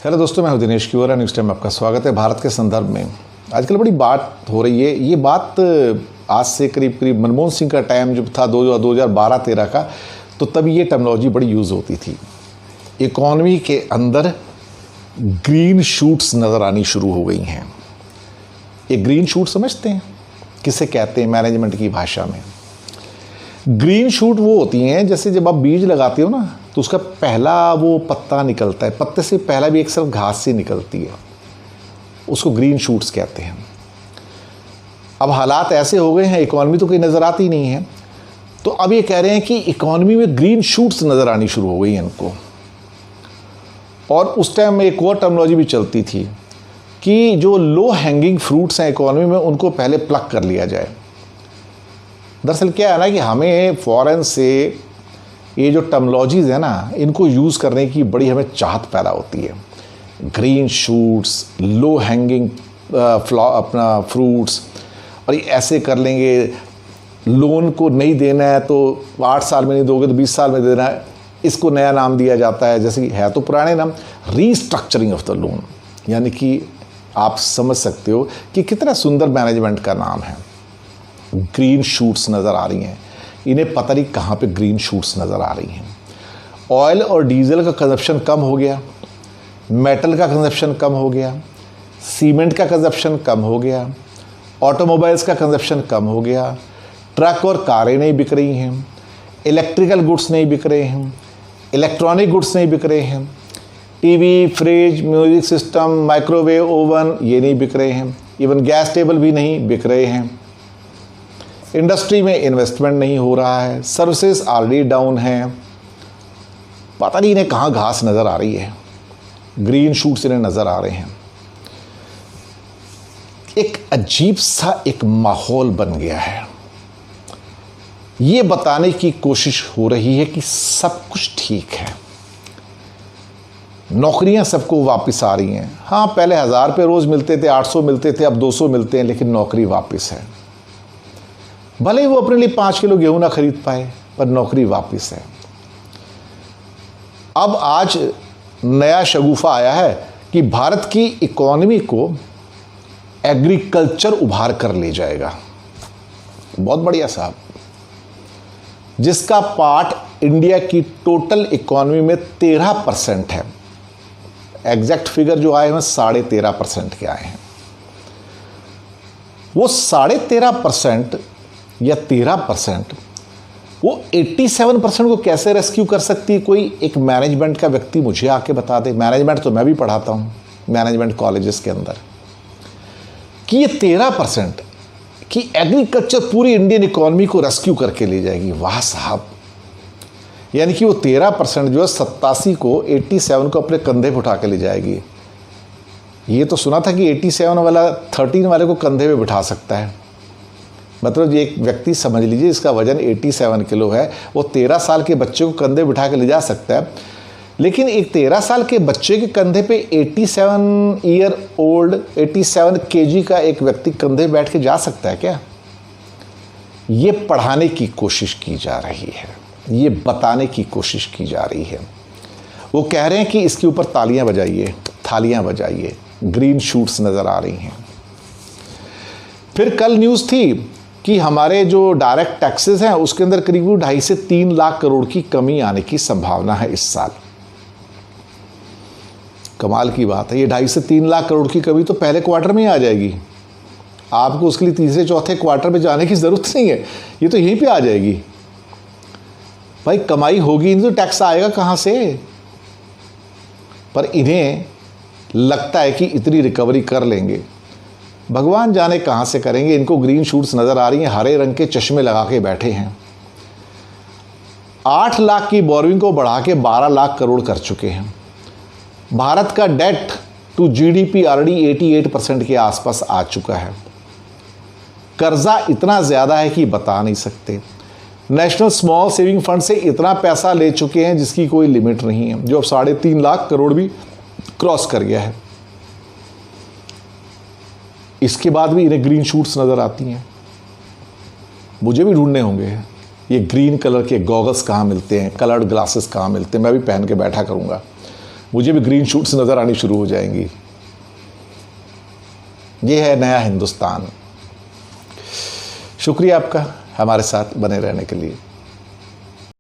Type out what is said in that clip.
Hello दोस्तों, मैं हूं दिनेश क्यूअर। न्यूज़ टाइम में आपका स्वागत है। भारत के संदर्भ में आजकल बड़ी बात हो रही है। ये बात आज से करीब मनमोहन सिंह का टाइम जब था 2012-13 का, तो तब ये टेक्नोलॉजी बड़ी यूज़ होती थी। इकॉनमी के अंदर ग्रीन शूट्स नज़र आनी शुरू हो गई हैं। ये ग्रीन शूट समझते हैं किसे कहते हैं मैनेजमेंट की भाषा में? ग्रीन शूट वो होती हैं जैसे जब आप बीज लगाते हो ना, तो उसका पहला वो पत्ता निकलता है, पत्ते से पहला भी एक सिर्फ घास से निकलती है, उसको ग्रीन शूट्स कहते हैं। अब हालात ऐसे हो गए हैं, इकॉनमी तो कोई नज़र आती नहीं है, तो अब ये कह रहे हैं कि इकॉनमी में ग्रीन शूट्स नज़र आनी शुरू हो गई हैं इनको। और उस टाइम में एक और टर्मिनोलॉजी भी चलती थी कि जो लो हैंगिंग फ्रूट्स हैं इकॉनमी में, उनको पहले प्लग कर लिया जाए। दरअसल क्या है ना कि हमें फ़ॉरेन से ये जो टर्मिनोलॉजीज़ है ना, इनको यूज़ करने की बड़ी हमें चाहत पैदा होती है। ग्रीन शूट्स, लो हैंगिंग अपना फ्रूट्स, और ये ऐसे कर लेंगे, लोन को नहीं देना है तो 8 साल में नहीं दोगे तो 20 साल में देना है। इसको नया नाम दिया जाता है, जैसे कि है तो पुराने नाम, रीस्ट्रक्चरिंग ऑफ द लोन। यानी कि आप समझ सकते हो कि कितना सुंदर मैनेजमेंट का नाम है। ग्रीन शूट्स नज़र आ रही हैं, इन्हें पता नहीं कहाँ पे ग्रीन शूट्स नज़र आ रही हैं। ऑयल और डीजल का कंजप्शन कम हो गया, मेटल का कंजप्शन कम हो गया, सीमेंट का कंजप्शन कम हो गया, ऑटोमोबाइल्स का कंजप्शन कम हो गया, ट्रक और कारें नहीं बिक रही हैं, इलेक्ट्रिकल गुड्स नहीं बिक रहे हैं, इलेक्ट्रॉनिक गुड्स नहीं बिक रहे हैं, TV, fridge, music system, microwave oven ये नहीं बिक रहे हैं, इवन गैस टेबल भी नहीं बिक रहे हैं। इंडस्ट्री में इन्वेस्टमेंट नहीं हो रहा है, सर्विसेज ऑलरेडी डाउन हैं। पता नहीं इन्हें कहाँ घास नज़र आ रही है, ग्रीन शूट्स इन्हें नज़र आ रहे हैं। एक अजीब सा एक माहौल बन गया है। ये बताने की कोशिश हो रही है कि सब कुछ ठीक है, नौकरियां सबको वापस आ रही हैं। हाँ, पहले 1000 रुपये रोज़ मिलते थे, 800 मिलते थे, अब 200 मिलते हैं, लेकिन नौकरी वापस है। भले ही वो अपने लिए 5 किलो गेहूं ना खरीद पाए, पर नौकरी वापस है। अब आज नया शगुफा आया है कि भारत की इकॉनमी को एग्रीकल्चर उभार कर ले जाएगा। बहुत बढ़िया साहब, जिसका पार्ट इंडिया की टोटल इकॉनमी में 13% है। एग्जैक्ट फिगर जो आए हैं 13.5% के आए हैं। वो 13.5% या 13%, वो 87% को कैसे रेस्क्यू कर सकती है? कोई एक मैनेजमेंट का व्यक्ति मुझे आके बता दे। मैनेजमेंट तो मैं भी पढ़ाता हूँ मैनेजमेंट कॉलेजेस के अंदर, कि ये 13% कि एग्रीकल्चर पूरी इंडियन इकॉनमी को रेस्क्यू करके ले जाएगी। वाह साहब, यानी कि वो 13% जो है 87 को 87 को अपने कंधे पर उठा के ले जाएगी। ये तो सुना था कि 87 वाला 13 वाले को कंधे पे बिठा सकता है। मतलब एक व्यक्ति समझ लीजिए, इसका वजन 87 किलो है, वो 13 साल के बच्चे को कंधे बिठा के ले जा सकता है। लेकिन एक 13 साल के बच्चे के कंधे पे 87 केजी का एक व्यक्ति कंधे बैठ के जा सकता है क्या? ये पढ़ाने की कोशिश की जा रही है, ये बताने की कोशिश की जा रही है। वो कह रहे हैं कि इसके ऊपर तालियां बजाइए, थालियां बजाइए, ग्रीन शूट्स नज़र आ रही हैं। फिर कल न्यूज़ थी कि हमारे जो डायरेक्ट टैक्सेस हैं उसके अंदर करीब 2.5 से 3 लाख करोड़ की कमी आने की संभावना है इस साल। कमाल की बात है, ये 2.5 से 3 लाख करोड़ की कमी तो पहले क्वार्टर में ही आ जाएगी। आपको उसके लिए तीसरे चौथे क्वार्टर में जाने की ज़रूरत नहीं है, ये तो यहीं पे आ जाएगी। भाई कमाई होगी नहीं तो टैक्स आएगा कहाँ से? पर इन्हें लगता है कि इतनी रिकवरी कर लेंगे, भगवान जाने कहाँ से करेंगे। इनको ग्रीन शूट्स नज़र आ रही हैं, हरे रंग के चश्मे लगा के बैठे हैं। 8 लाख की बोरिंग को बढ़ा के 12 लाख करोड़ कर चुके हैं। भारत का डेट टू जीडीपी ऑलरेडी 88% के आसपास आ चुका है। कर्जा इतना ज़्यादा है कि बता नहीं सकते। नेशनल स्मॉल सेविंग फंड से इतना पैसा ले चुके हैं जिसकी कोई लिमिट नहीं है, जो अब 3.5 लाख करोड़ भी क्रॉस कर गया है। इसके बाद भी इन्हें ग्रीन शूट्स नज़र आती हैं। मुझे भी ढूंढने होंगे ये ग्रीन कलर के गॉगल्स कहाँ मिलते हैं, कलर्ड ग्लासेस कहाँ मिलते हैं, मैं भी पहन के बैठा करूँगा। मुझे भी ग्रीन शूट्स नज़र आनी शुरू हो जाएंगी। ये है नया हिंदुस्तान। शुक्रिया आपका हमारे साथ बने रहने के लिए।